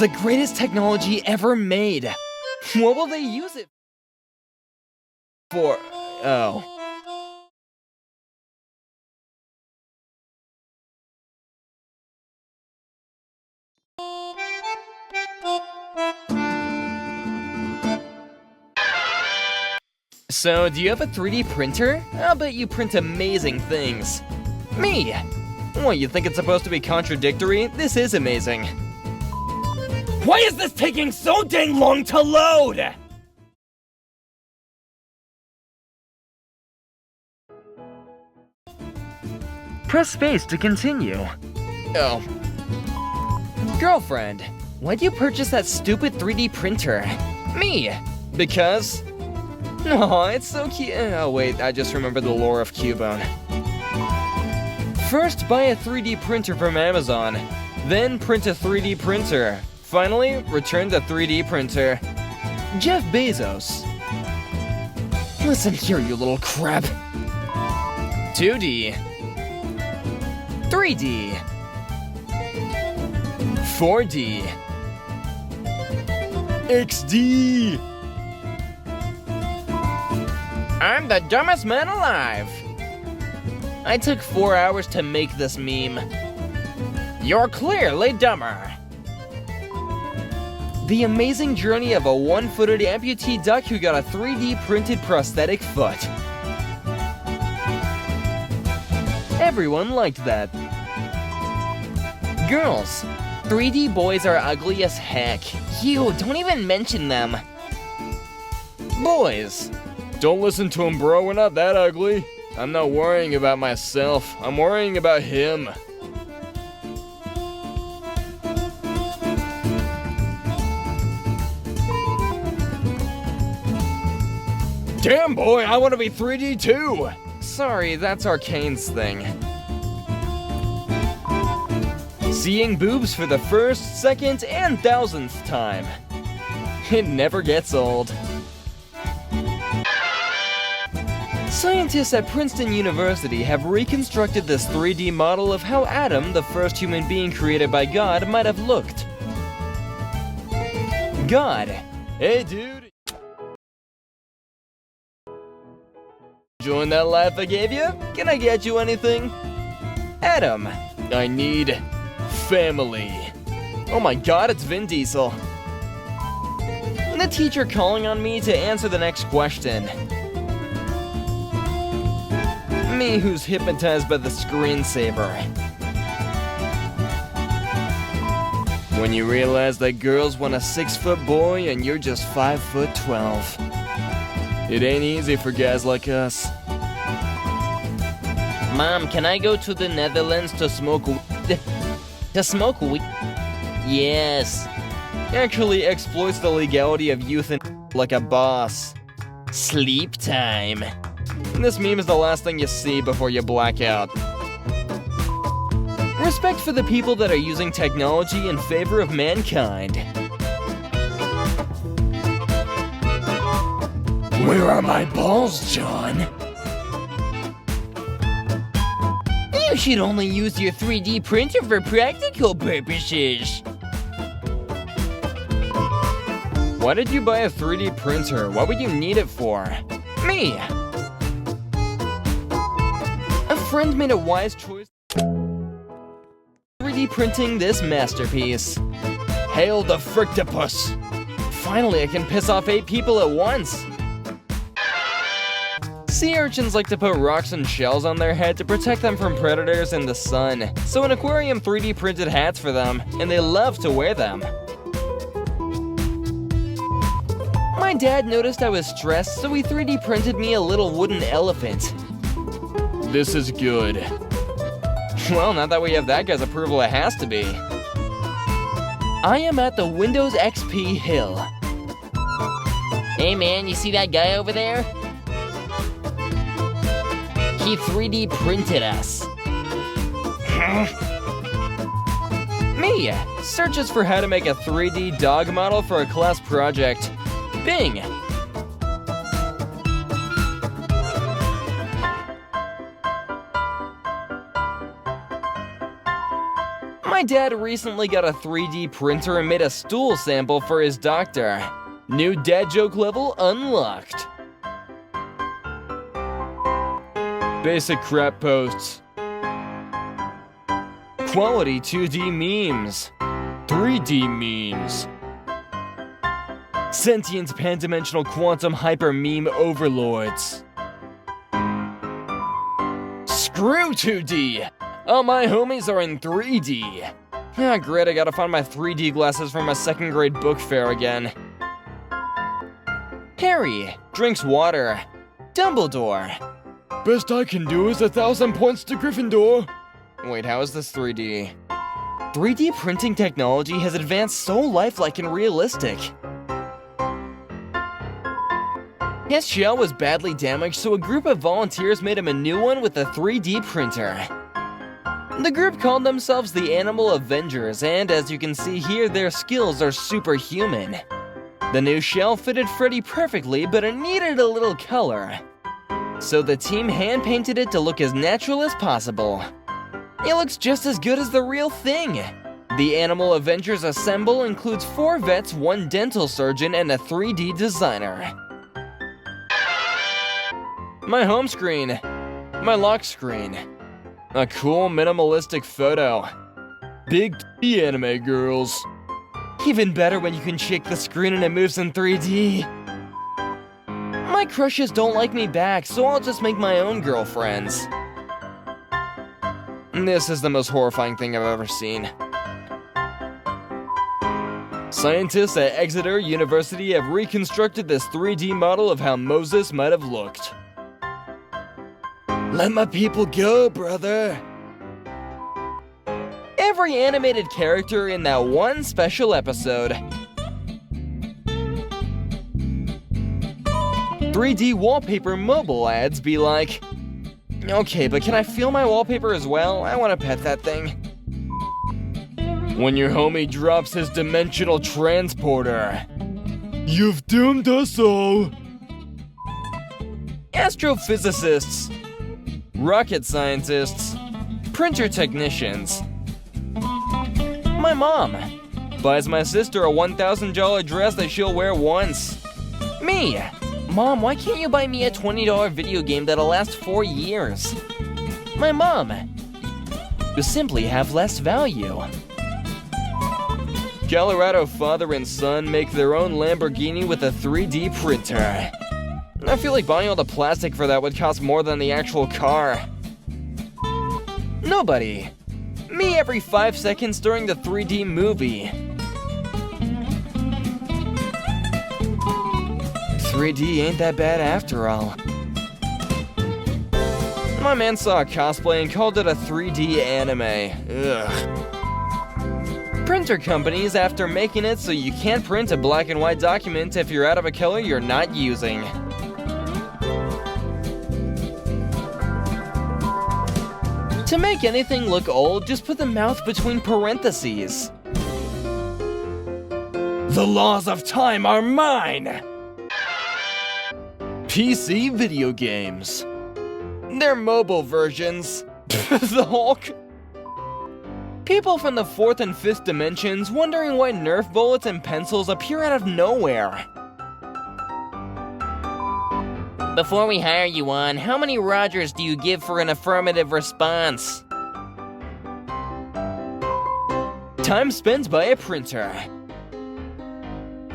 The greatest technology ever made. What will they use it for? Oh. So, do you have a 3D printer? I'll bet you print amazing things. Me! What, you think it's supposed to be contradictory? This is amazing. Why is this taking so dang long to load? Press space to continue. Oh. Girlfriend, why'd you purchase that stupid 3D printer? Me! Because? Oh, it's so cute. Oh wait, I just remembered the lore of Cubone. First, buy a 3D printer from Amazon. Then print a 3D printer. Finally, return the 3D printer. Jeff Bezos. Listen here, you little crap. 2D. 3D. 4D. XD. I'm the dumbest man alive. I took 4 hours to make this meme. You're clearly dumber. The amazing journey of a one-footed amputee duck who got a 3D printed prosthetic foot. Everyone liked that. Girls, 3D boys are ugly as heck. Ew, don't even mention them. Boys, don't listen to him, bro, we're not that ugly. I'm not worrying about myself, I'm worrying about him. Damn, boy, I want to be 3D too! Sorry, that's Arcane's thing. Seeing boobs for the first, second, and 1000th time. It never gets old. Scientists at Princeton University have reconstructed this 3D model of how Adam, the first human being created by God, might have looked. God. Hey, dude. Enjoying that laugh I gave you? Can I get you anything? Adam. I need family. Oh my god, it's Vin Diesel. And the teacher calling on me to answer the next question. Me who's hypnotized by the screensaver. When you realize that girls want a 6-foot boy and you're just 5'12". It ain't easy for guys like us. Mom, can I go to the Netherlands to smoke weed? To smoke weed? Yes. Actually exploits the legality of youth and like a boss. Sleep time. This meme is the last thing you see before you black out. Respect for the people that are using technology in favor of mankind. Where are my balls, John? You should only use your 3D printer for practical purposes. Why did you buy a 3D printer? What would you need it for? Me! A friend made a wise choice 3D printing this masterpiece. Hail the Frictopus! Finally, I can piss off 8 people at once! Sea urchins like to put rocks and shells on their head to protect them from predators and the sun, so an aquarium 3D printed hats for them, and they love to wear them. My dad noticed I was stressed, so he 3D printed me a little wooden elephant. This is good. Well, now that we have that guy's approval, it has to be. I am at the Windows XP Hill. Hey man, you see that guy over there? He 3D printed us. Me searches for how to make a 3D dog model for a class project. Bing. My My dad recently got a 3D printer and made a stool sample for his doctor. New dad joke level unlocked. Basic crap posts. Quality 2D memes. 3D memes. Sentient pan-dimensional quantum hyper meme overlords. Screw 2D! All my homies are in 3D. Ah, great, I gotta find my 3D glasses from my second grade book fair again. Harry drinks water. Dumbledore. Best I can do is 1,000 points to Gryffindor. Wait, how is this 3D? 3D printing technology has advanced so lifelike and realistic. His shell was badly damaged, so a group of volunteers made him a new one with a 3D printer. The group called themselves the Animal Avengers, and as you can see here, their skills are superhuman. The new shell fitted Freddy perfectly, but it needed a little color. So the team hand-painted it to look as natural as possible. It looks just as good as the real thing. The Animal Avengers Assemble includes 4 vets, 1 dental surgeon, and a 3D designer. My home screen. My lock screen. A cool minimalistic photo. Big T anime girls. Even better when you can shake the screen and it moves in 3D. My crushes don't like me back, so I'll just make my own girlfriends. This is the most horrifying thing I've ever seen. Scientists at Exeter University have reconstructed this 3D model of how Moses might have looked. Let my people go, brother. Every animated character in that one special episode. 3D wallpaper mobile ads be like, okay, but can I feel my wallpaper as well? I want to pet that thing. When your homie drops his dimensional transporter. You've doomed us all. Astrophysicists. Rocket scientists. Printer technicians. My mom buys my sister a $1,000 dress that she'll wear once. Me. Mom, why can't you buy me a $20 video game that'll last 4 years? My mom. You simply have less value. Colorado father and son make their own Lamborghini with a 3D printer. I feel like buying all the plastic for that would cost more than the actual car. Nobody. Me every 5 seconds during the 3D movie. 3D ain't that bad after all. My man saw a cosplay and called it a 3D anime. Ugh. Printer companies after making it so you can't print a black and white document if you're out of a color you're not using. To make anything look old, just put the mouth between parentheses. The laws of time are mine! PC video games. They're mobile versions. The Hulk. People from the 4th and 5th dimensions wondering why Nerf bullets and pencils appear out of nowhere. Before we hire you on, how many Rogers do you give for an affirmative response? Time spent by a printer.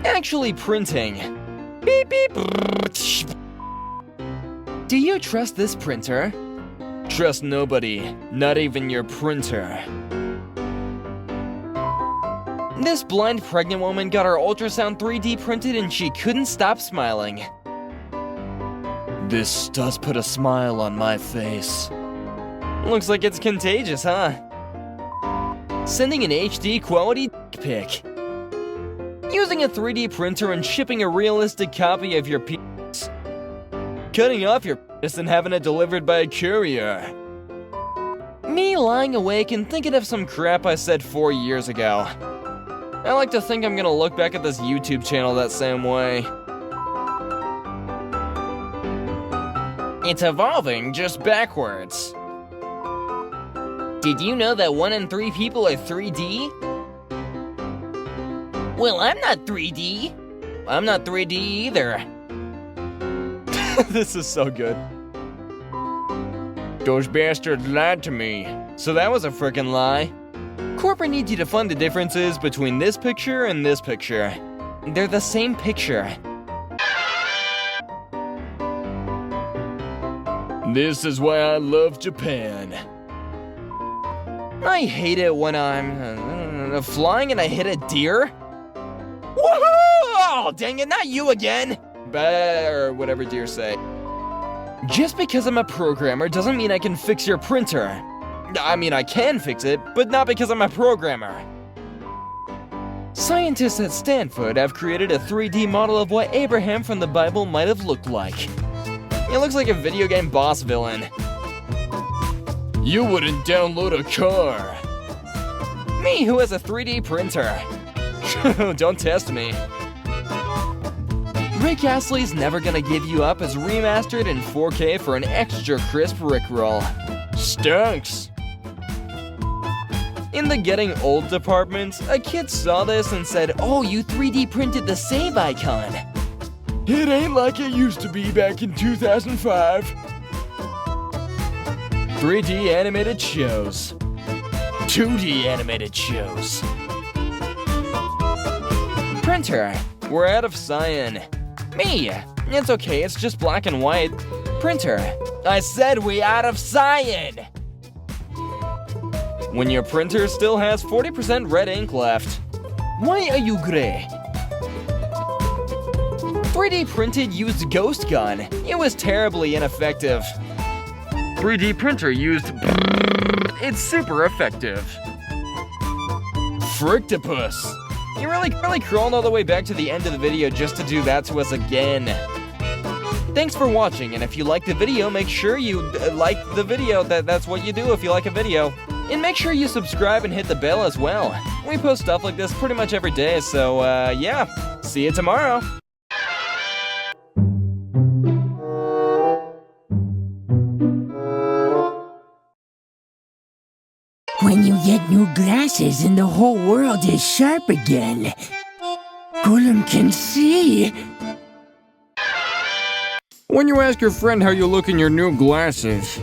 Actually printing. Beep beep. Do you trust this printer? Trust nobody, not even your printer. This blind pregnant woman got her ultrasound 3D printed and she couldn't stop smiling. This does put a smile on my face. Looks like it's contagious, huh? Sending an HD quality pic. Using a 3D printer and shipping a realistic copy of your penis. Cutting off your penis and having it delivered by a courier. Me lying awake and thinking of some crap I said 4 years ago. I like to think I'm gonna look back at this YouTube channel that same way. It's evolving just backwards. Did you know that 1 in 3 people are 3D? Well, I'm not 3D. I'm not 3D either. This is so good. Those bastards lied to me. So that was a frickin' lie. Corporate needs you to find the differences between this picture and this picture. They're the same picture. This is why I love Japan. I hate it when I'm flying and I hit a deer. Woohoo! Oh, dang it, not you again! Bah, or whatever deer say. Just because I'm a programmer doesn't mean I can fix your printer. I mean, I can fix it, but not because I'm a programmer. Scientists at Stanford have created a 3D model of what Abraham from the Bible might have looked like. It looks like a video game boss villain. You wouldn't download a car. Me, who has a 3D printer. Don't test me. Rick Astley's Never Gonna Give You Up is remastered in 4K for an extra crisp Rickroll. Stunks. In the getting old department, a kid saw this and said, "Oh, you 3D printed the save icon." It ain't like it used to be back in 2005. 3D animated shows. 2D animated shows. Printer, we're out of cyan. Me, it's okay, it's just black and white. Printer, I said we out of cyan. When your printer still has 40% red ink left. Why are you gray? 3D printed used Ghost Gun. It was terribly ineffective. 3D printer used it's super effective. Frictopus. You really crawled all the way back to the end of the video just to do that to us again. Thanks for watching, and if you liked the video, make sure you like the video. That's what you do if you like a video. And make sure you subscribe and hit the bell as well. We post stuff like this pretty much every day, so yeah. See you tomorrow. When you get new glasses and the whole world is sharp again. Gollum can see. When you ask your friend how you look in your new glasses.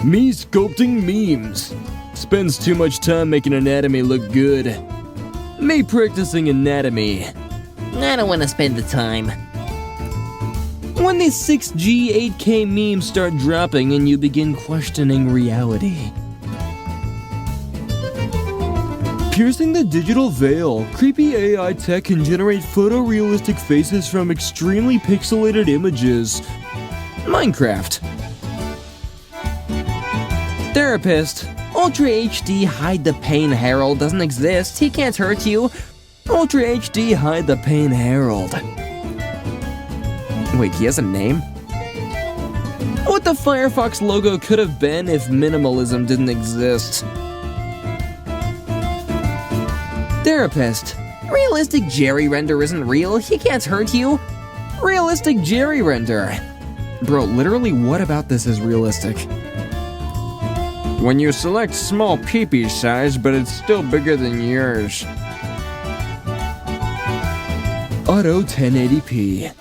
Me sculpting memes. Spends too much time making anatomy look good. Me practicing anatomy. I don't want to spend the time. When these 6G 8K memes start dropping and you begin questioning reality. Piercing the digital veil, creepy AI tech can generate photorealistic faces from extremely pixelated images. Minecraft. Therapist. Ultra HD Hide the Pain Herald doesn't exist. He can't hurt you. Ultra HD Hide the Pain Herald. Wait, he has a name? What the Firefox logo could have been if minimalism didn't exist. Therapist. Realistic Jerry Render isn't real. He can't hurt you. Realistic Jerry Render. Bro, literally what about this is realistic? When you select small peepee size, but it's still bigger than yours. Auto 1080p.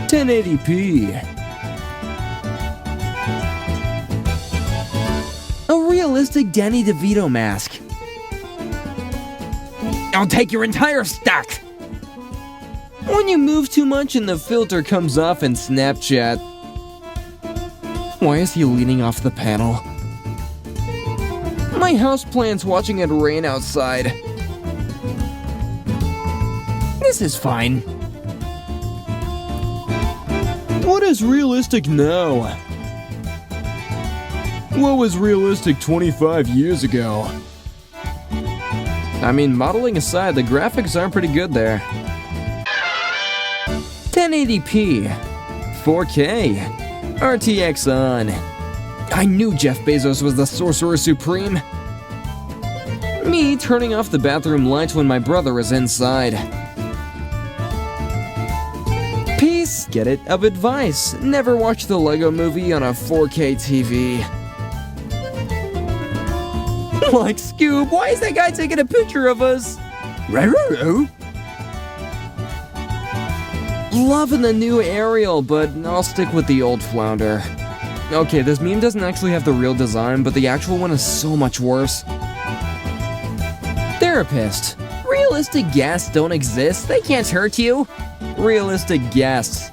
1080p. A realistic Danny DeVito mask. I'll take your entire stock. When you move too much and the filter comes off in Snapchat. Why is he leaning off the panel? My houseplant's watching it rain outside. This is fine. What is realistic now? What was realistic 25 years ago? I mean, modeling aside, the graphics are pretty good there. 1080p, 4K, RTX on. I knew Jeff Bezos was the Sorcerer Supreme. Me turning off the bathroom lights when my brother is inside. Piece, get it, of advice. Never watch the Lego Movie on a 4K TV. Like, Scoob, why is that guy taking a picture of us? Loving the new Ariel, but I'll stick with the old Flounder. Okay, this meme doesn't actually have the real design, but the actual one is so much worse. Therapist. Realistic guests don't exist. They can't hurt you. Realistic guests.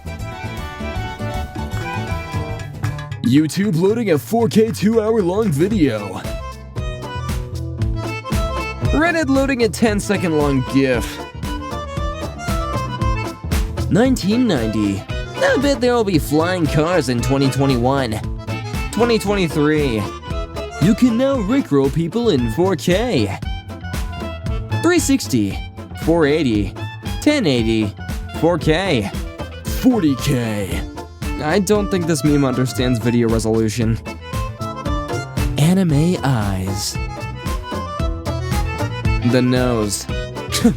YouTube loading a 4K 2-hour-long video. Reddit loading a 10-second long GIF. 1990. I bet there will be flying cars in 2021. 2023. You can now rickroll people in 4K. 360. 480. 1080. 4K. 40K. I don't think this meme understands video resolution. Anime eyes. The nose.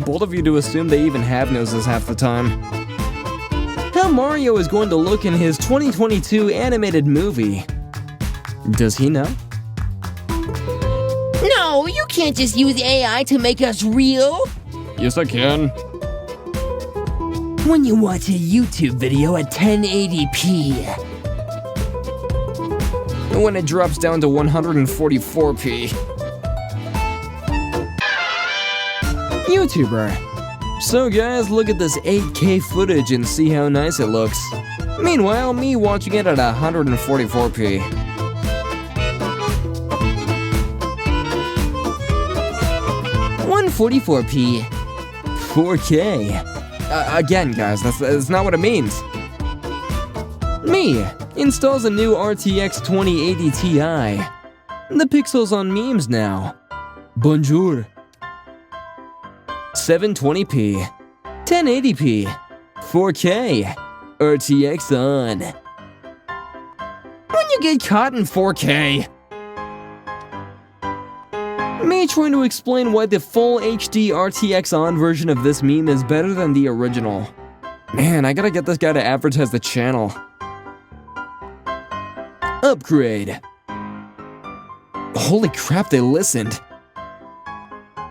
Bold of you to assume they even have noses half the time. How Mario is going to look in his 2022 animated movie. Does he know? No, you can't just use AI to make us real. Yes, I can. When you watch a YouTube video at 1080p. When it drops down to 144p. YouTuber. So guys, look at this 8K footage and see how nice it looks. Meanwhile, me watching it at 144p. .144p. 4K. Again, guys, that's not what it means. Me installs a new RTX 2080 Ti. The pixels on memes now. Bonjour. 720p. 1080p. 4K. RTX on. When you get caught in 4K. Me trying to explain why the full HD RTX on version of this meme is better than the original. Man, I gotta get this guy to advertise the channel. Upgrade. Holy crap, they listened.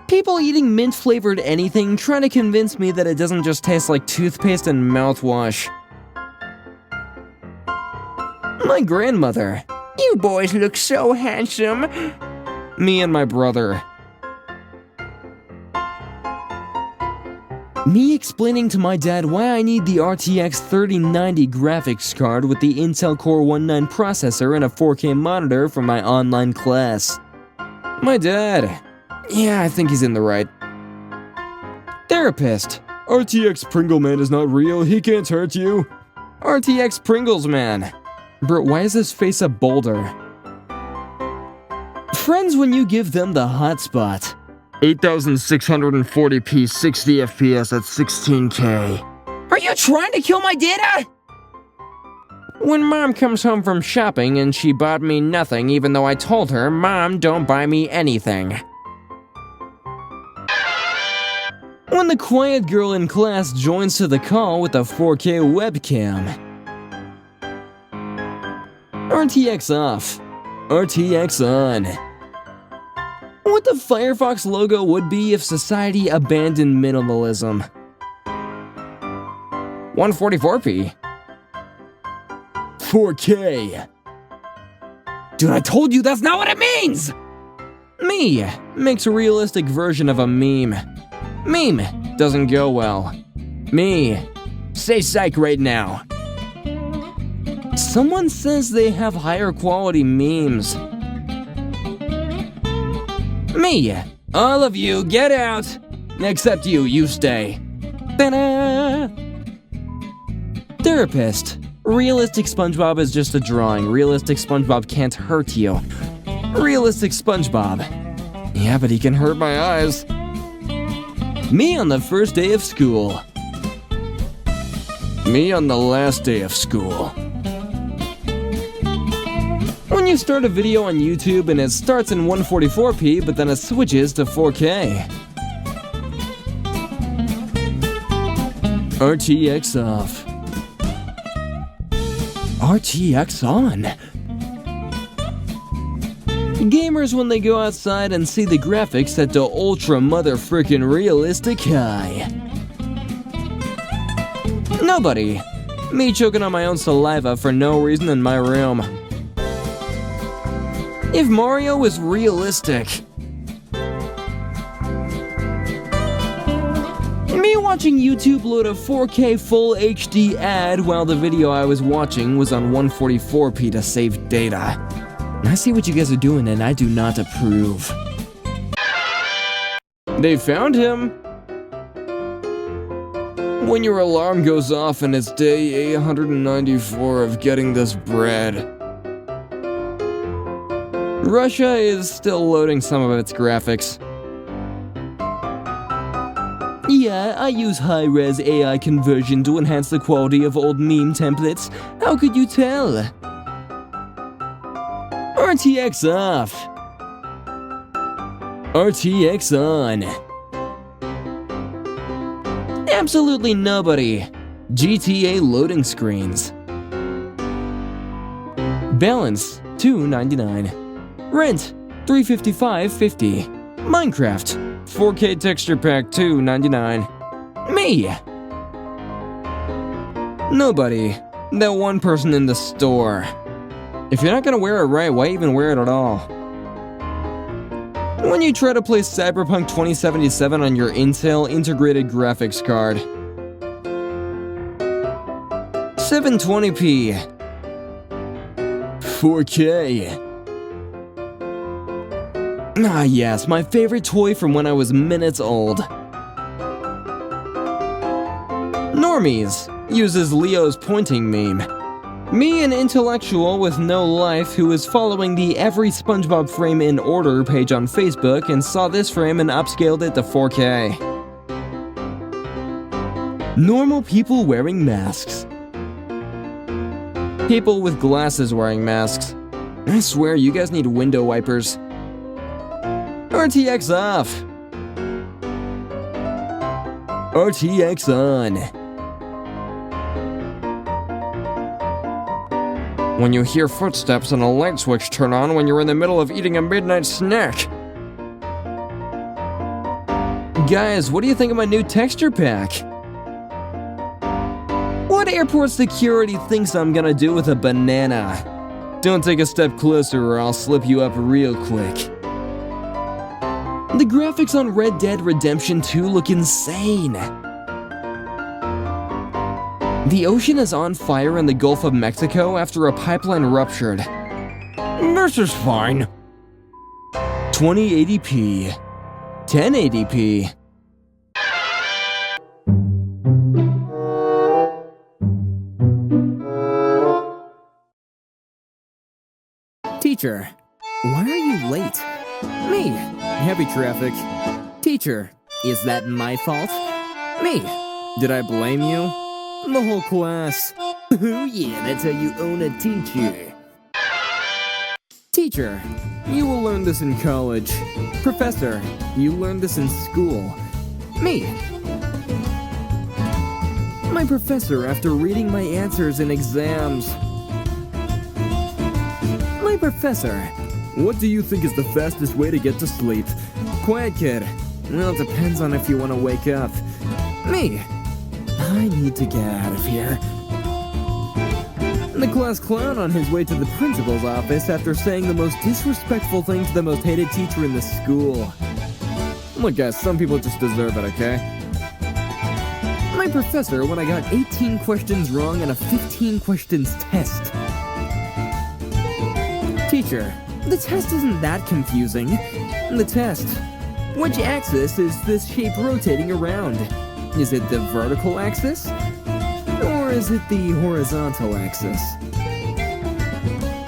People eating mint-flavored anything trying to convince me that it doesn't just taste like toothpaste and mouthwash. My grandmother. You boys look so handsome. Me and my brother. Me explaining to my dad why I need the RTX 3090 graphics card with the Intel Core i9 processor and a 4K monitor for my online class. My dad. Yeah, I think he's in the right. Therapist. RTX Pringle Man is not real, he can't hurt you. RTX Pringles Man. Bro, why is his face a boulder? Friends when you give them the hotspot. 8640p 60 FPS at 16K. Are you trying to kill my data? When mom comes home from shopping and she bought me nothing even though I told her, Mom, don't buy me anything. When the quiet girl in class joins to the call with a 4K webcam. RTX off. RTX on. What the Firefox logo would be if society abandoned minimalism. 144p. 4K. Dude, I told you that's not what it means! Me makes a realistic version of a meme. Meme doesn't go well. Me. Say psych right now. Someone says they have higher quality memes. Me. All of you, get out! Except you, you stay. Ta-da! Therapist. Realistic SpongeBob is just a drawing. Realistic SpongeBob can't hurt you. Realistic SpongeBob. Yeah, but he can hurt my eyes. Me on the first day of school. Me on the last day of school. When you start a video on YouTube and it starts in 144p, but then it switches to 4K. RTX off. RTX on. Gamers when they go outside and see the graphics set to ultra motherfrickin' realistic high. Nobody. Me choking on my own saliva for no reason in my room. If Mario was realistic. Me watching YouTube load a 4K full HD ad while the video I was watching was on 144p to save data. I see what you guys are doing and I do not approve. They found him! When your alarm goes off and it's day 894 of getting this bread. Russia is still loading some of its graphics. Yeah, I use high-res AI conversion to enhance the quality of old meme templates. How could you tell? RTX off. RTX on. Absolutely nobody. GTA loading screens. Balance, $2.99. Rent, $355.50. Minecraft, 4K texture pack, $2.99. Me. Nobody. That one person in the store. If you're not gonna wear it right, why even wear it at all? When you try to play Cyberpunk 2077 on your Intel integrated graphics card. 720p. 4K. Ah yes, my favorite toy from when I was minutes old. Normies uses Leo's pointing meme. Me, an intellectual with no life who is following the Every SpongeBob Frame in Order page on Facebook and saw this frame and upscaled it to 4K. Normal people wearing masks. People with glasses wearing masks. I swear, you guys need window wipers. RTX off. RTX on. When you hear footsteps and a light switch turn on when you're in the middle of eating a midnight snack. Guys, what do you think of my new texture pack? What airport security thinks I'm gonna do with a banana? Don't take a step closer or I'll slip you up real quick. The graphics on Red Dead Redemption 2 look insane. The ocean is on fire in the Gulf of Mexico after a pipeline ruptured. This is fine. 2080p. 1080p. Teacher, why are you late? Me, heavy traffic. Teacher, is that my fault? Me, did I blame you? The whole class. Oh yeah, that's how you own a teacher. Teacher, you will learn this in college. Professor, you learned this in school. Me. My professor after reading my answers in exams. My professor, what do you think is the fastest way to get to sleep? Quiet kid. Well, it depends on if you want to wake up. Me. I need to get out of here. The class clown on his way to the principal's office after saying the most disrespectful thing to the most hated teacher in the school. Look guys, some people just deserve it, okay? My professor when I got 18 questions wrong on a 15 questions test. Teacher, the test isn't that confusing. The test. Which axis is this shape rotating around? Is it the vertical axis? Or is it the horizontal axis?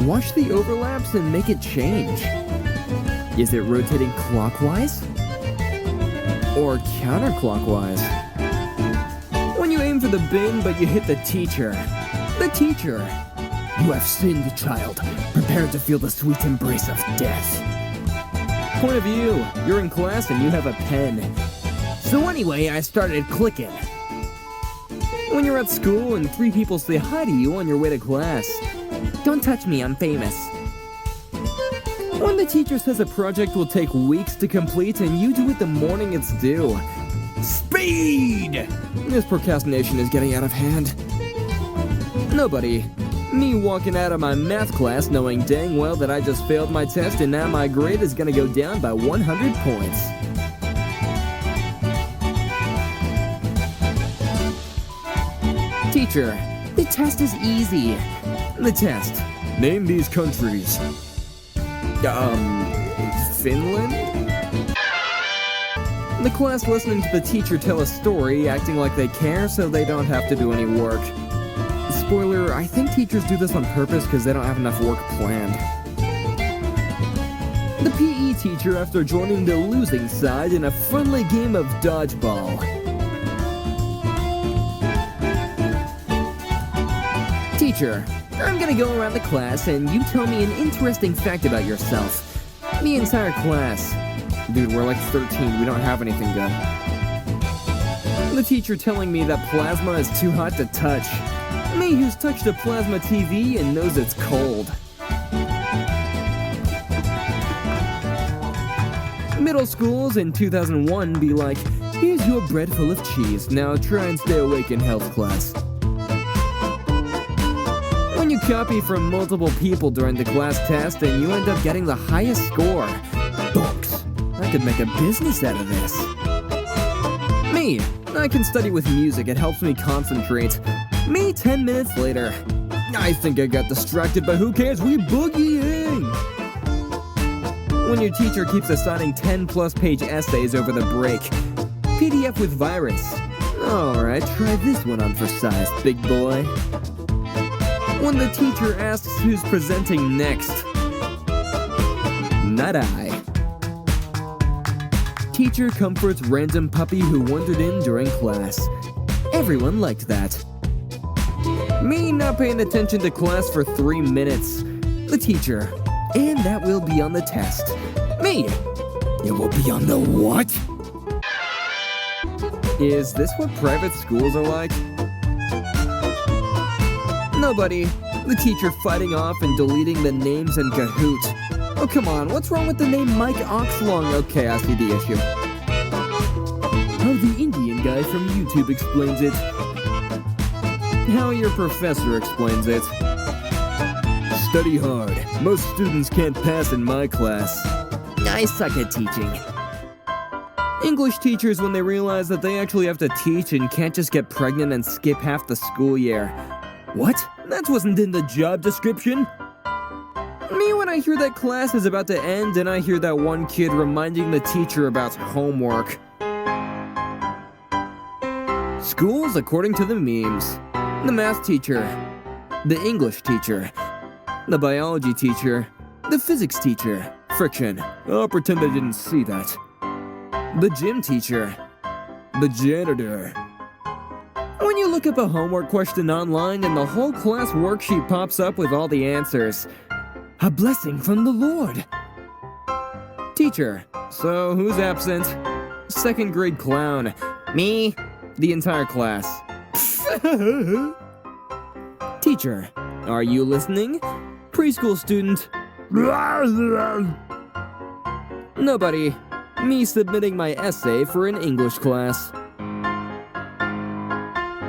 Watch the overlaps and make it change. Is it rotating clockwise? Or counterclockwise? When you aim for the bin but you hit the teacher. The teacher. You have sinned, child. Prepare to feel the sweet embrace of death. Point of view. You're in class and you have a pen. So anyway, I started clicking. When you're at school and 3 people say hi to you on your way to class. Don't touch me, I'm famous. When the teacher says a project will take weeks to complete and you do it the morning it's due. Speed! This procrastination is getting out of hand. Nobody. Me walking out of my math class knowing dang well that I just failed my test and now my grade is gonna go down by 100 points. Teacher, the test is easy. The test. Name these countries. Finland? The class listening to the teacher tell a story, acting like they care so they don't have to do any work. Spoiler, I think teachers do this on purpose because they don't have enough work planned. The PE teacher after joining the losing side in a friendly game of dodgeball. Teacher, I'm gonna go around the class and you tell me an interesting fact about yourself. The entire class. Dude, we're like 13, we don't have anything good. The teacher telling me that plasma is too hot to touch. Me who's touched a plasma TV and knows it's cold. Middle schools in 2001 be like, here's your bread full of cheese, now try and stay awake in health class. When you copy from multiple people during the class test and you end up getting the highest score. Books. I could make a business out of this. Me. I can study with music, it helps me concentrate. Me 10 minutes later. I think I got distracted, but who cares, we boogieing! When your teacher keeps assigning 10+ page essays over the break. PDF with virus. Alright, try this one on for size, big boy. When the teacher asks who's presenting next. Not I. Teacher comforts random puppy who wandered in during class. Everyone liked that. Me not paying attention to class for 3 minutes. The teacher. And that will be on the test. Me. It will be on the what? Is this what private schools are like? Nobody. The teacher fighting off and deleting the names in Kahoot. Oh, come on, what's wrong with the name Mike Oxlong? Okay, I see the issue. How the Indian guy from YouTube explains it. How your professor explains it. Study hard. Most students can't pass in my class. I suck at teaching. English teachers when they realize that they actually have to teach and can't just get pregnant and skip half the school year. What? That wasn't in the job description. Me when I hear that class is about to end and I hear that one kid reminding the teacher about homework. Schools according to the memes. The math teacher. The English teacher. The biology teacher. The physics teacher. Friction. I'll pretend I didn't see that. The gym teacher. The janitor. When you look up a homework question online and the whole class worksheet pops up with all the answers. A blessing from the Lord. Teacher. So, who's absent? 2nd grade clown. Me. The entire class. Teacher. Are you listening? Preschool student. Nobody. Me submitting my essay for an English class.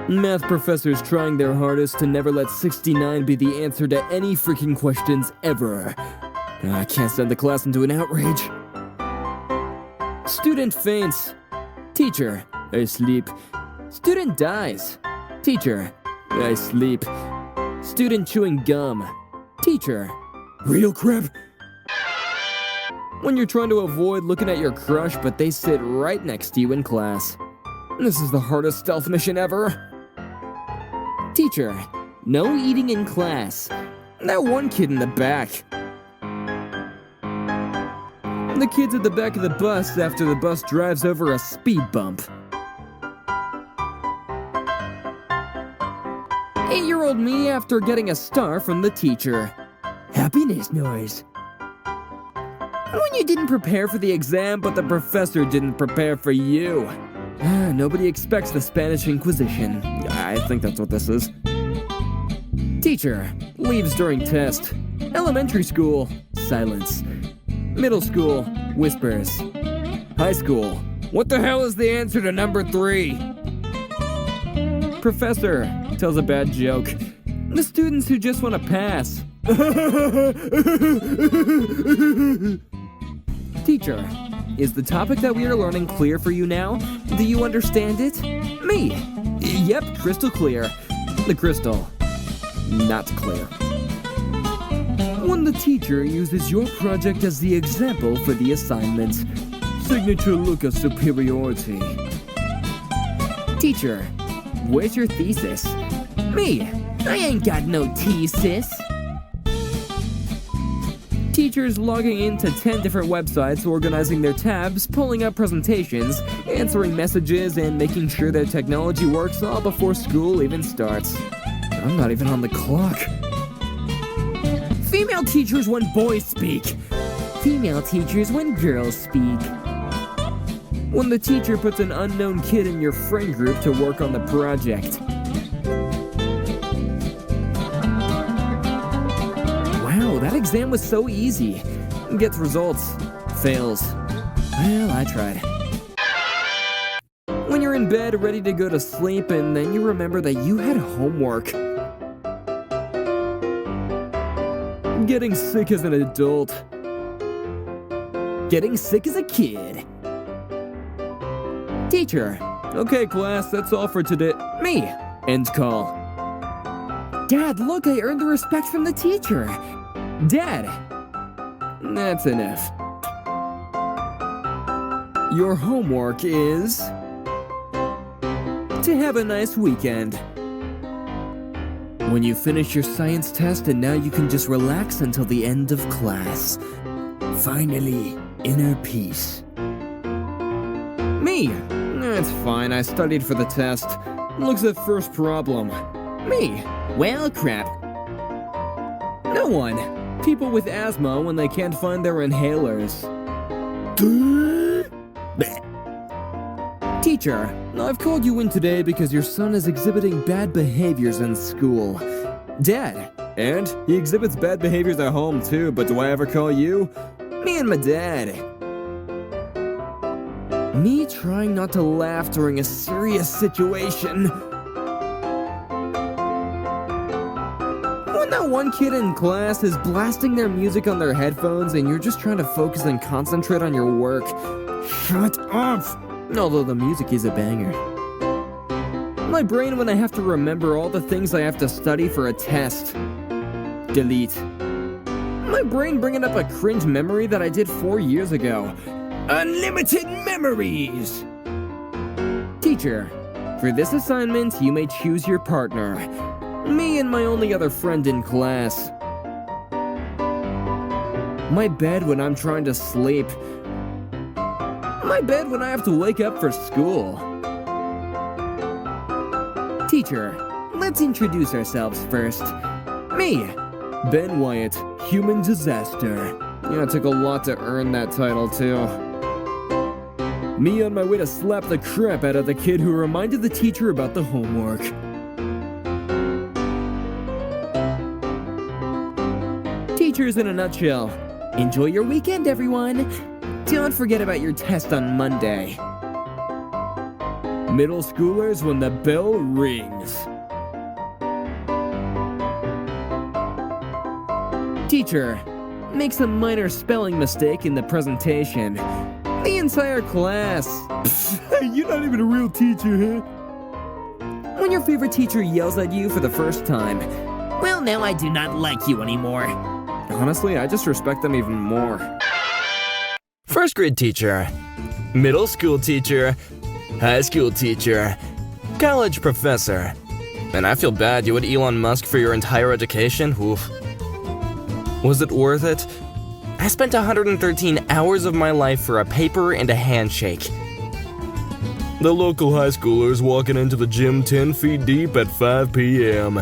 Math professors trying their hardest to never let 69 be the answer to any freaking questions ever. I can't send the class into an outrage. Student faints. Teacher. I sleep. Student dies. Teacher. I sleep. Student chewing gum. Teacher. Real crap. When you're trying to avoid looking at your crush but they sit right next to you in class. This is the hardest stealth mission ever. Teacher. No eating in class. That one kid in the back. The kids at the back of the bus after the bus drives over a speed bump. 8-year-old me after getting a star from the teacher. Happiness noise. When you didn't prepare for the exam, but the professor didn't prepare for you. Nobody expects the Spanish Inquisition. I think that's what this is. Teacher. Leaves during test. Elementary school. silence. Middle school, whispers. High school, what the hell is the answer to number 3? Professor tells a bad joke. The students who just want to pass. Teacher, is the topic that we are learning clear for you now? Do you understand it? Me. Yep, crystal clear. The crystal. Not clear. When the teacher uses your project as the example for the assignment. Signature look of superiority. Teacher, where's your thesis? Me. I ain't got no thesis. Teachers logging into 10 different websites, organizing their tabs, pulling up presentations, answering messages, and making sure their technology works all before school even starts. I'm not even on the clock. Female teachers when boys speak. Female teachers when girls speak. When the teacher puts an unknown kid in your friend group to work on the project. Wow, that exam was so easy. Gets results. Fails. Well, I tried. When you're in bed ready to go to sleep and then you remember that you had homework. Getting sick as an adult. Getting sick as a kid. Teacher. Okay, class, that's all for today. Me. End call. Dad, look, I earned the respect from the teacher. Dad. That's enough. Your homework is to have a nice weekend. When you finish your science test and now you can just relax until the end of class. Finally, inner peace. Me. That's fine, I studied for the test. Looks at first problem. Me. Well, crap. No one. People with asthma when they can't find their inhalers. Teacher, I've called you in today because your son is exhibiting bad behaviors in school. Dad. And? He exhibits bad behaviors at home too, but do I ever call you? Me and my dad. Me trying not to laugh during a serious situation. When that one kid in class is blasting their music on their headphones and you're just trying to focus and concentrate on your work. Shut up! Although the music is a banger. My brain when I have to remember all the things I have to study for a test. Delete. My brain bringing up a cringe memory that I did 4 years ago. Unlimited memories! Teacher, for this assignment, you may choose your partner. Me and my only other friend in class. My bed when I'm trying to sleep. My bed when I have to wake up for school. Teacher, let's introduce ourselves first. Me, Ben Wyatt, Human Disaster. Yeah, it took a lot to earn that title, too. Me on my way to slap the crap out of the kid who reminded the teacher about the homework. Teachers in a nutshell. Enjoy your weekend, everyone. Don't forget about your test on Monday. Middle schoolers when the bell rings. Teacher, makes a minor spelling mistake in the presentation. The entire class. You're not even a real teacher, huh? When your favorite teacher yells at you for the first time. Well, now I do not like you anymore. Honestly, I just respect them even more. First grade teacher, middle school teacher, high school teacher, college professor. And I feel bad you had Elon Musk for your entire education. Oof. Was it worth it? I spent 113 hours of my life for a paper and a handshake. The local high schoolers walking into the gym 10 feet deep at 5 p.m.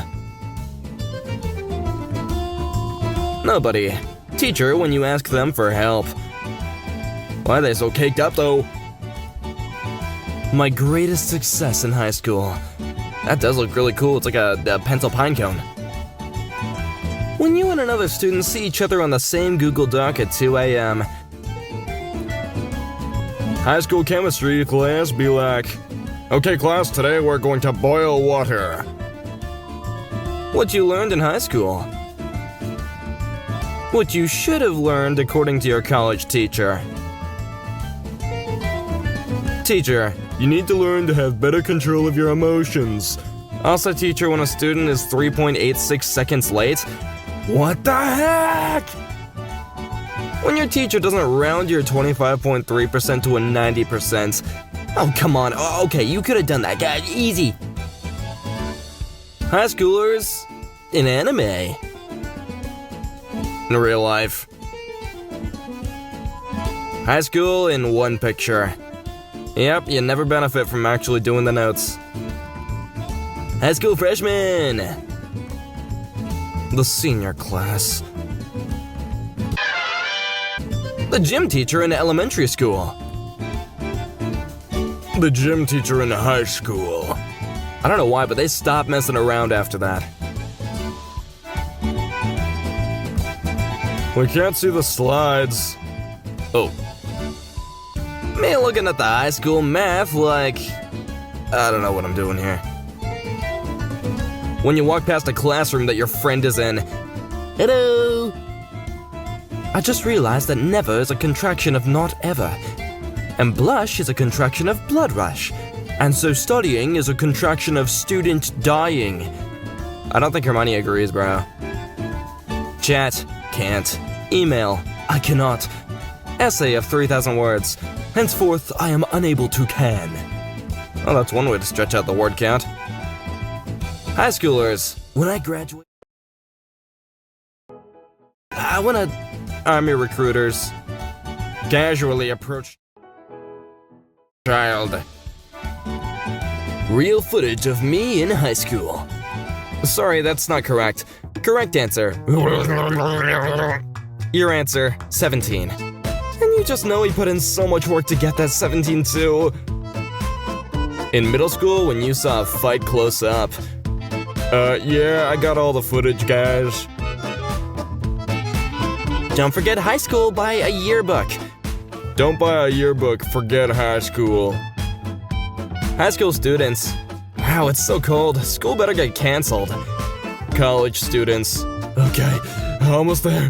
Nobody. Teacher when you ask them for help. Why are they so caked up though? My greatest success in high school. That does look really cool. It's like a pencil pine cone. When you and another student see each other on the same Google Doc at 2 a.m. High school chemistry class, be like, okay class, today we're going to boil water. What you learned in high school. What you should have learned according to your college teacher. Teacher, you need to learn to have better control of your emotions. Also, teacher, when a student is 3.86 seconds late, what the heck? When your teacher doesn't round your 25.3% to a 90%. Oh, come on. Oh, okay, you could have done that, guy. Easy. High schoolers in anime. In real life. High school in one picture. Yep, you never benefit from actually doing the notes. High school freshman. The senior class. The gym teacher in elementary school. The gym teacher in high school. I don't know why, but they stopped messing around after that. We can't see the slides. Oh. Me looking at the high school math like... I don't know what I'm doing here. When you walk past a classroom that your friend is in. Hello! I just realized that never is a contraction of not ever. And blush is a contraction of blood rush. And so studying is a contraction of student dying. I don't think Hermione agrees, bro. Chat, can't. Email, I cannot. Essay of 3,000 words. Henceforth, I am unable to can. Well, that's one way to stretch out the word count. High schoolers, when I graduate... when army recruiters casually approach child. Real footage of me in high school. Sorry, that's not correct. Correct answer. Your answer, 17. And you just know he put in so much work to get that 17 too. In middle school, when you saw a fight close up. Yeah, I got all the footage, guys. Don't forget high school, buy a yearbook. Don't buy a yearbook, forget high school. High school students. Wow, it's so cold. School better get canceled. College students. Okay, almost there.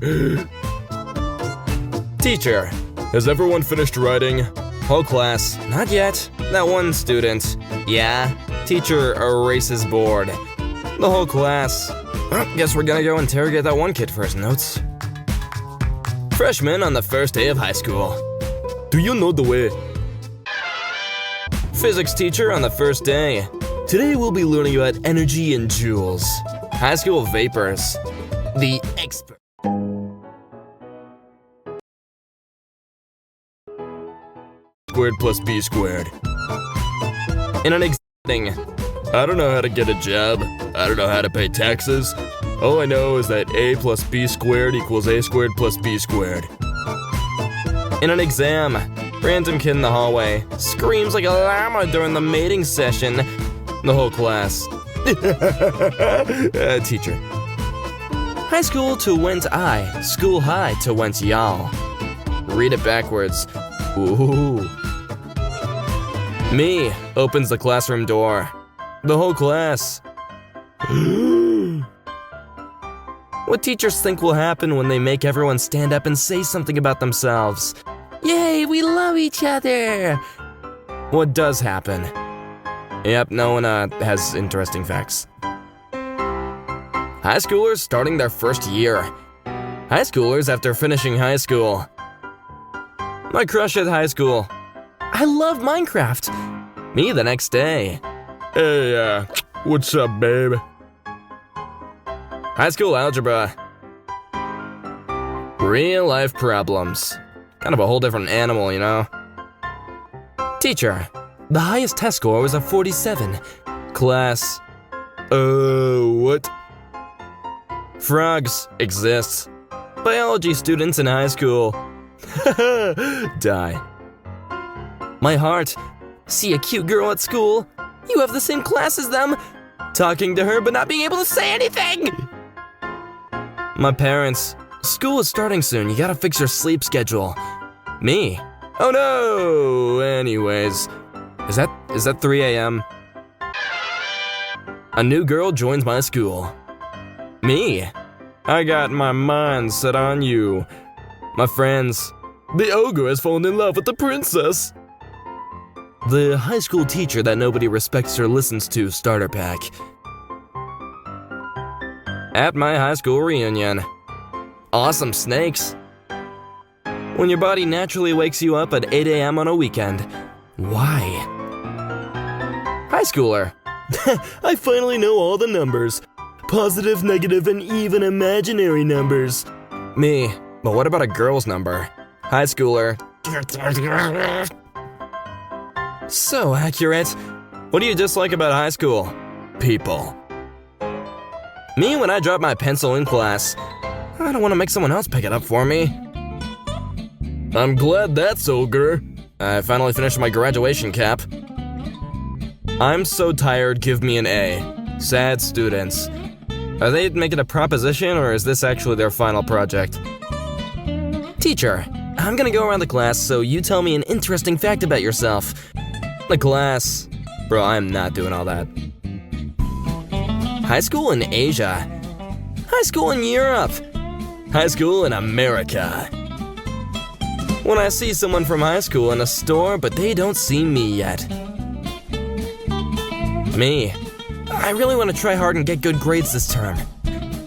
Teacher. Has everyone finished writing? Whole class. Not yet. That one student. Yeah. Teacher erases board. The whole class. Well, guess we're gonna go interrogate that one kid for his notes. Freshman on the first day of high school. Do you know the way? Physics teacher on the first day. Today we'll be learning about energy and joules. High school vapors. The expert. Squared plus b squared. In an thing. I don't know how to get a job. I don't know how to pay taxes. All I know is that a plus b squared equals a squared plus b squared. In an exam, random kid in the hallway screams like a llama during the mating session. The whole class. Teacher. High school to went I, school high to went y'all. Read it backwards. Ooh. Me opens the classroom door. The whole class. What teachers think will happen when they make everyone stand up and say something about themselves? Yay, we love each other! What does happen? Yep, no one has interesting facts. High schoolers starting their first year. High schoolers after finishing high school. My crush at high school. I love Minecraft. Me the next day. Hey, what's up, babe? High school algebra. Real life problems. Kind of a whole different animal, you know? Teacher. The highest test score was a 47. Class. What? Frogs exist. Biology students in high school. Die. My heart. See a cute girl at school. You have the same class as them. Talking to her but not being able to say anything. My parents. School is starting soon, you gotta fix your sleep schedule. Me? Oh no! Anyways, is that 3 a.m.? A new girl joins my school. Me? I got my mind set on you. My friends. The ogre has fallen in love with the princess. The high school teacher that nobody respects or listens to starter pack. At my high school reunion. Awesome snakes. When your body naturally wakes you up at 8 a.m. on a weekend. Why? High schooler. I finally know all the numbers. Positive, negative, and even imaginary numbers. Me. But what about a girl's number? High schooler. So accurate. What do you dislike about high school? People. Me when I drop my pencil in class. I don't want to make someone else pick it up for me. I'm glad that's ogre. I finally finished my graduation cap. I'm so tired, give me an A. Sad students. Are they making a proposition or is this actually their final project? Teacher, I'm gonna go around the class so you tell me an interesting fact about yourself. The class. Bro, I'm not doing all that. High school in Asia. High school in Europe. High school in America. When I see someone from high school in a store, but they don't see me yet. Me. I really want to try hard and get good grades this term.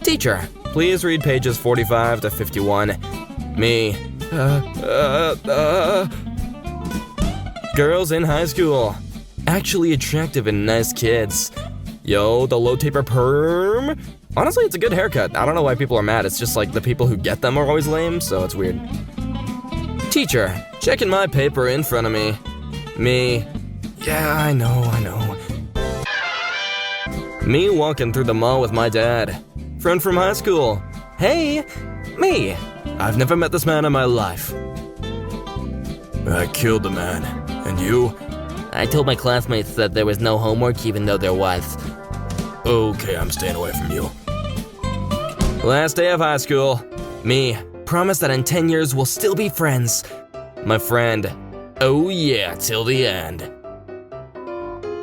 Teacher, please read pages 45 to 51. Me. Girls in high school. Actually attractive and nice kids. Yo, the low taper perm. Honestly, it's a good haircut. I don't know why people are mad. It's just like the people who get them are always lame, so it's weird. Teacher, checking my paper in front of me. Me. Yeah, I know. Me walking through the mall with my dad. Friend from high school. Hey, me. I've never met this man in my life. I killed the man. And you? I told my classmates that there was no homework even though there was. Okay, I'm staying away from you. Last day of high school. Me. Promise that in 10 years we'll still be friends. My friend. Oh yeah, till the end.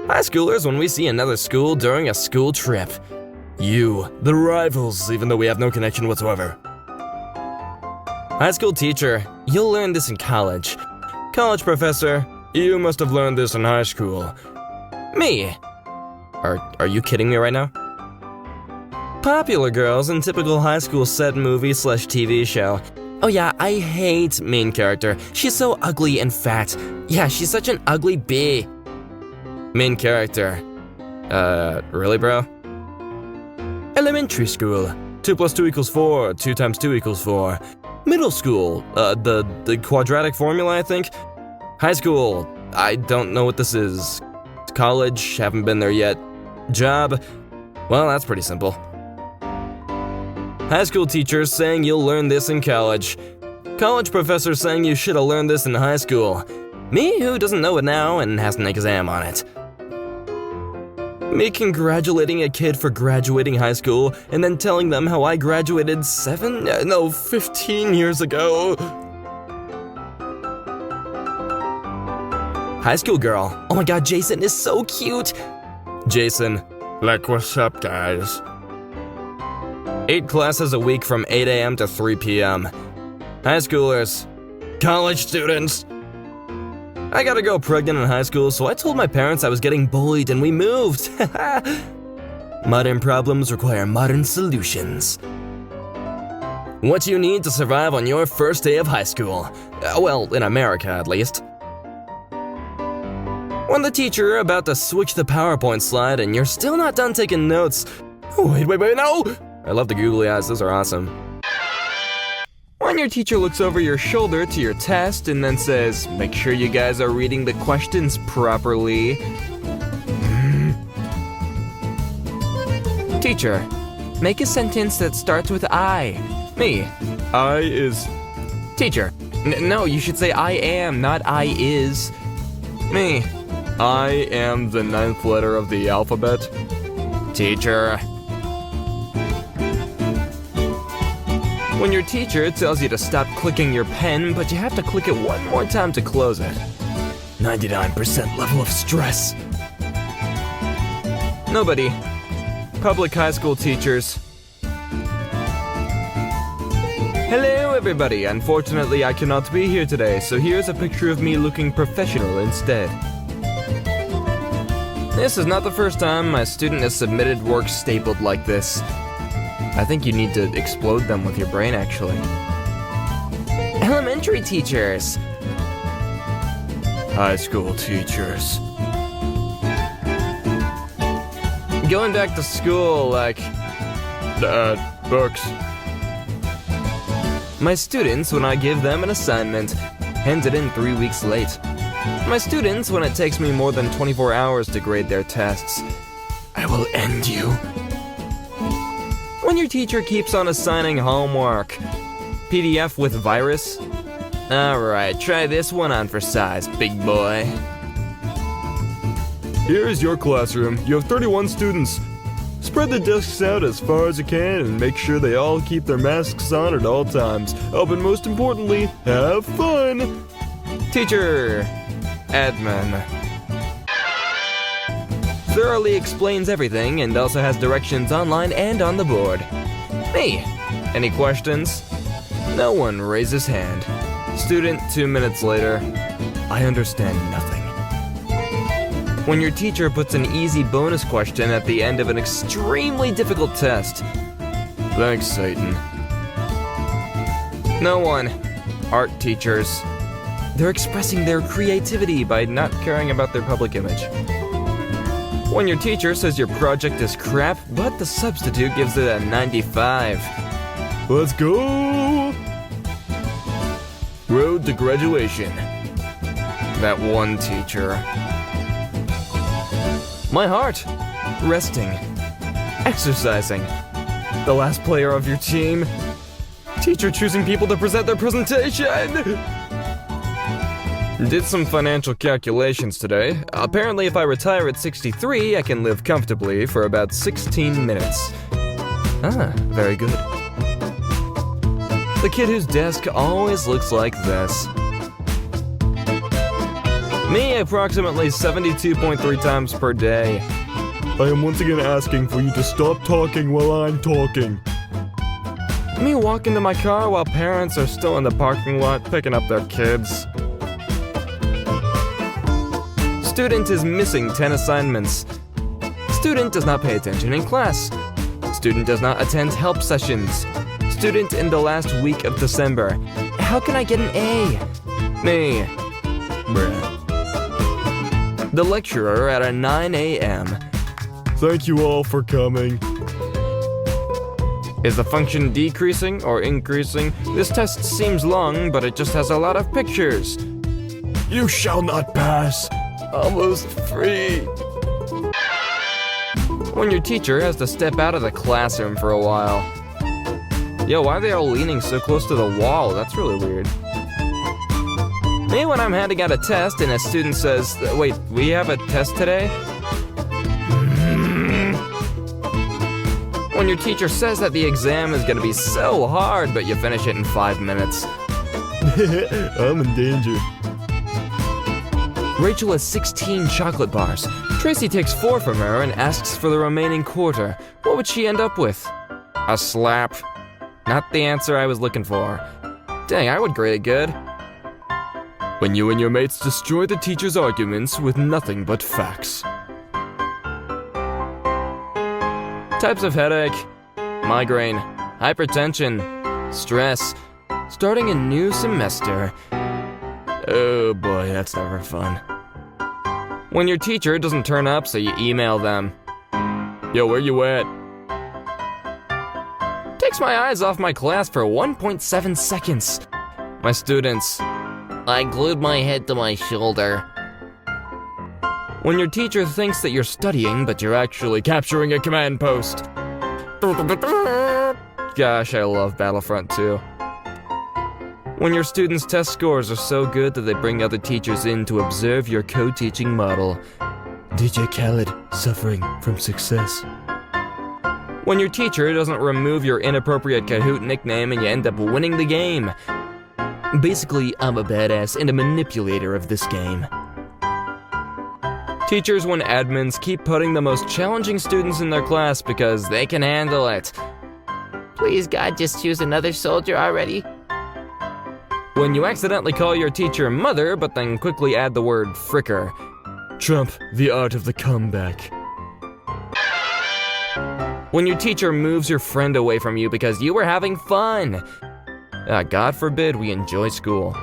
High schoolers when we see another school during a school trip. You, the rivals, even though we have no connection whatsoever. High school teacher, you'll learn this in college. College professor, you must have learned this in high school. Me. Are you kidding me right now? Popular girls in typical high school set movie/TV show. Oh yeah, I hate main character. She's so ugly and fat. Yeah, she's such an ugly bee. Main character. Really, bro? Elementary school. 2 + 2 = 4. 2 × 2 = 4. Middle school. The quadratic formula, I think. High school. I don't know what this is. College. Haven't been there yet. Job. Well, that's pretty simple. High school teachers saying you'll learn this in college. College professor saying you should have learned this in high school. Me who doesn't know it now and has an exam on it. Me congratulating a kid for graduating high school and then telling them how I graduated 15 years ago. High school girl. Oh my god, Jason is so cute. Jason. Like, what's up, guys? 8 classes a week from 8 a.m. to 3 p.m. High schoolers. College students. I got a girl pregnant in high school, so I told my parents I was getting bullied and we moved. Modern problems require modern solutions. What you need to survive on your first day of high school. Well, in America at least. When the teacher about to switch the PowerPoint slide and you're still not done taking notes. Wait, no! I love the googly eyes, those are awesome. When your teacher looks over your shoulder to your test and then says, make sure you guys are reading the questions properly. Teacher, make a sentence that starts with I. Me. I is... Teacher, no, you should say I am, not I is. Me. I am the 9th letter of the alphabet. Teacher. When your teacher tells you to stop clicking your pen, but you have to click it one more time to close it. 99% level of stress. Nobody. Public high school teachers. Hello everybody, unfortunately I cannot be here today, so here's a picture of me looking professional instead. This is not the first time my student has submitted work stapled like this. I think you need to explode them with your brain, actually. Elementary teachers. High school teachers. Going back to school, like... books. My students when I give them an assignment, hand it in 3 weeks late. My students when it takes me more than 24 hours to grade their tests. I will end you. When your teacher keeps on assigning homework. PDF with virus? Alright, try this one on for size, big boy. Here's your classroom. You have 31 students. Spread the desks out as far as you can and make sure they all keep their masks on at all times. Oh, but most importantly, have fun! Teacher. Admin. Thoroughly explains everything and also has directions online and on the board. Me. Any questions? No one raises hand. Student 2 minutes later. I understand nothing. When your teacher puts an easy bonus question at the end of an extremely difficult test. Thanks, Satan. No one. Art teachers. They're expressing their creativity by not caring about their public image. When your teacher says your project is crap, but the substitute gives it a 95. Let's go! Road to graduation. That one teacher. My heart. Resting. Exercising. The last player of your team. Teacher choosing people to present their presentation! Did some financial calculations today. Apparently if I retire at 63, I can live comfortably for about 16 minutes. Ah, very good. The kid whose desk always looks like this. Me approximately 72.3 times per day. I am once again asking for you to stop talking while I'm talking. Me walk into my car while parents are still in the parking lot picking up their kids. Student is missing 10 assignments. Student does not pay attention in class. Student does not attend help sessions. Student in the last week of December. How can I get an A? Me. Bruh. The lecturer at a 9 a.m. Thank you all for coming. Is the function decreasing or increasing? This test seems long, but it just has a lot of pictures. You shall not pass. Almost free. When your teacher has to step out of the classroom for a while. Yo, why are they all leaning so close to the wall? That's really weird. Me when I'm handing out a test and a student says, wait, we have a test today? When your teacher says that the exam is gonna be so hard, but you finish it in 5 minutes. I'm in danger. Rachel has 16 chocolate bars. Tracy takes 4 from her and asks for the remaining quarter. What would she end up with? A slap. Not the answer I was looking for. Dang, I would grade it good. When you and your mates destroy the teacher's arguments with nothing but facts. Types of headache. Migraine. Hypertension. Stress. Starting a new semester. Oh boy, that's never fun. When your teacher doesn't turn up, so you email them. Yo, where you at? Takes my eyes off my class for 1.7 seconds. My students. I glued my head to my shoulder. When your teacher thinks that you're studying, but you're actually capturing a command post. Gosh, I love Battlefront 2. When your students' test scores are so good that they bring other teachers in to observe your co-teaching model. DJ Khaled suffering from success. When your teacher doesn't remove your inappropriate Kahoot nickname and you end up winning the game. Basically, I'm a badass and a manipulator of this game. Teachers when admins keep putting the most challenging students in their class because they can handle it. Please, God, just choose another soldier already. When you accidentally call your teacher mother, but then quickly add the word fricker. Trump, the art of the comeback. When your teacher moves your friend away from you because you were having fun. God forbid we enjoy school.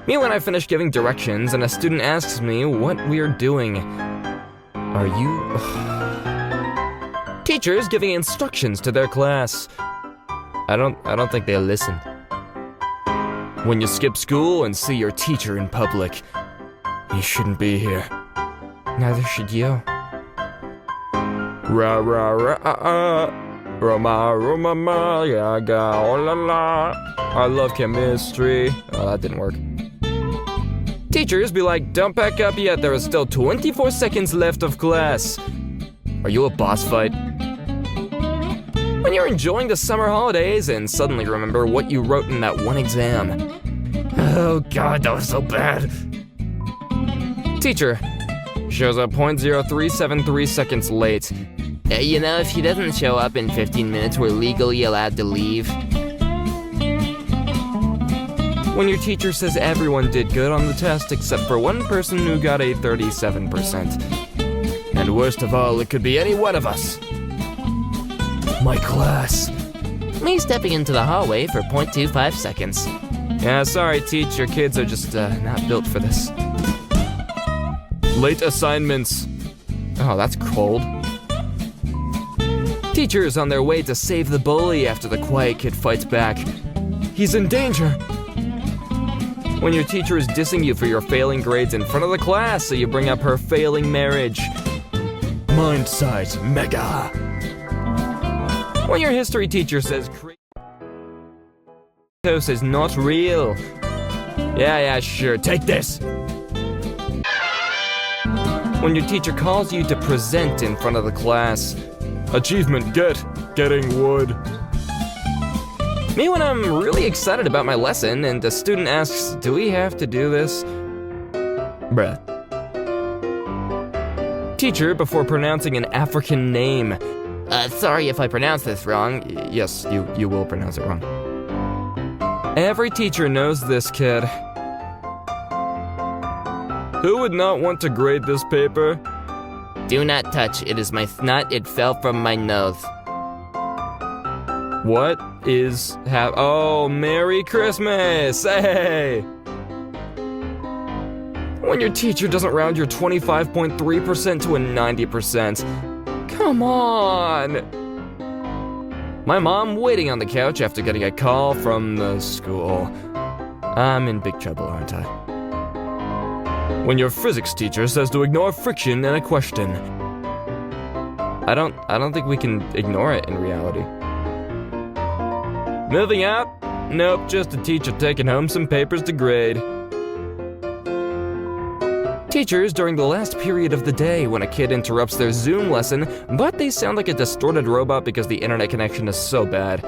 Me when I finish giving directions and a student asks me what we are doing. Are you... Teachers giving instructions to their class. I don't think they listen. When you skip school and see your teacher in public. You shouldn't be here. Neither should you. Ra ra ra Roma Roma ma ya ga oh la la. I love chemistry. Oh, that didn't work. Teachers be like, don't pack up yet, there is still 24 seconds left of class. Are you a boss fight? When you're enjoying the summer holidays and suddenly remember what you wrote in that one exam. Oh God, that was so bad. Teacher shows up 0.0373 seconds late. You know, if he doesn't show up in 15 minutes, we're legally allowed to leave. When your teacher says everyone did good on the test except for one person who got a 37%. And worst of all, it could be any one of us. My class. Me stepping into the hallway for 0.25 seconds. Yeah, sorry, teach, your kids are just not built for this. Late assignments. Oh, that's cold. Teachers on their way to save the bully after the quiet kid fights back. He's in danger. When your teacher is dissing you for your failing grades in front of the class, so you bring up her failing marriage. Mind size mega. When your history teacher says Kratos is not real. Yeah, sure, take this. When your teacher calls you to present in front of the class. Achievement getting wood. Me when I'm really excited about my lesson and the student asks, do we have to do this? Bruh. Teacher before pronouncing an African name. Sorry if I pronounce this wrong. Yes, you will pronounce it wrong. Every teacher knows this kid. Who would not want to grade this paper? Do not touch, it is my snot, it fell from my nose. What is oh, Merry Christmas, hey! When your teacher doesn't round your 25.3% to a 90%. Come on! My mom waiting on the couch after getting a call from the school. I'm in big trouble, aren't I? When your physics teacher says to ignore friction in a question. I don't think we can ignore it in reality. Moving out? Nope, just a teacher taking home some papers to grade. Teachers during the last period of the day when a kid interrupts their Zoom lesson, but they sound like a distorted robot because the internet connection is so bad.